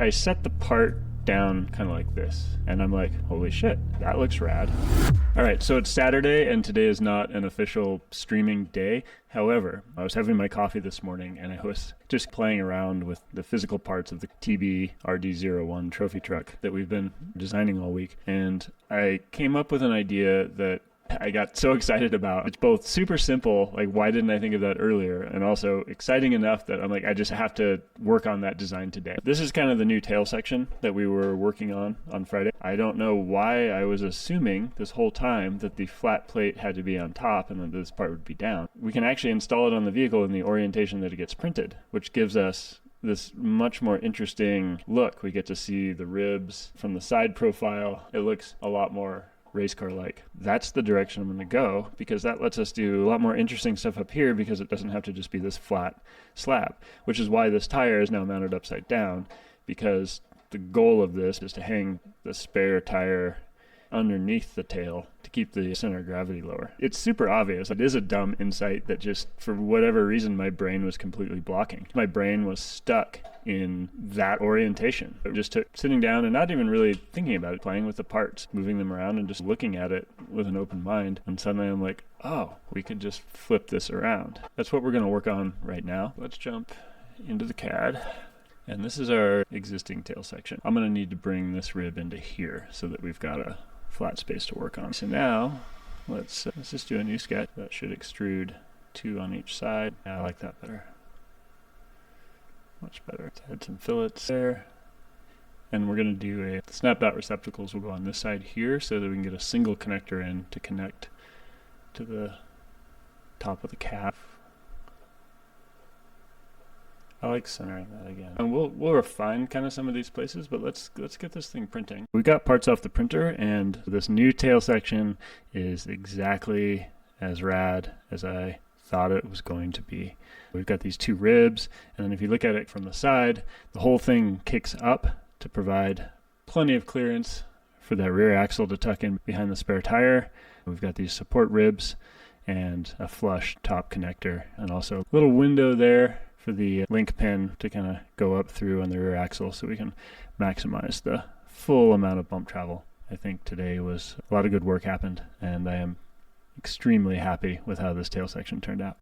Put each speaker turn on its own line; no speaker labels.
I set the part down kind of like this, and I'm like, holy shit, that looks rad. All right, so it's Saturday, and today is not an official streaming day. However, I was having my coffee this morning, and I was just playing around with the physical parts of the TB RD01 trophy truck that we've been designing all week, and I came up with an idea that I got so excited about. It's both super simple, like why didn't I think of that earlier, and also exciting enough that I'm like, I just have to work on that design today. This is kind of the new tail section that we were working on Friday. I don't know why I was assuming this whole time that the flat plate had to be on top and that this part would be down. We can actually install it on the vehicle in the orientation that it gets printed, which gives us this much more interesting look. We get to see the ribs from the side profile. It looks a lot more race car like. That's the direction I'm going to go, because that lets us do a lot more interesting stuff up here, because it doesn't have to just be this flat slab, which is why this tire is now mounted upside down, because the goal of this is to hang the spare tire underneath the tail to keep the center of gravity lower. It's super obvious. It is a dumb insight that just for whatever reason my brain was completely blocking. My brain was stuck in that orientation. It just took sitting down and not even really thinking about it, playing with the parts, moving them around and just looking at it with an open mind. And suddenly I'm like, oh, we could just flip this around. That's what we're going to work on right now. Let's jump into the CAD. And this is our existing tail section. I'm going to need to bring this rib into here so that we've got a flat space to work on. So now let's just do a new sketch. That should extrude 2 on each side. Yeah, I like that better. Much better. Let's add some fillets there. And we're going to do a snap dot receptacles will go on this side here so that we can get a single connector in to connect to the top of the cap. I like centering that again. And we'll refine kind of some of these places, but let's get this thing printing. We got parts off the printer, and this new tail section is exactly as rad as I thought it was going to be. We've got these 2 ribs, and then if you look at it from the side, the whole thing kicks up to provide plenty of clearance for that rear axle to tuck in behind the spare tire. We've got these support ribs and a flush top connector, and also a little window there for the link pin to kind of go up through on the rear axle so we can maximize the full amount of bump travel. I think today was a lot of good work happened, and I am extremely happy with how this tail section turned out.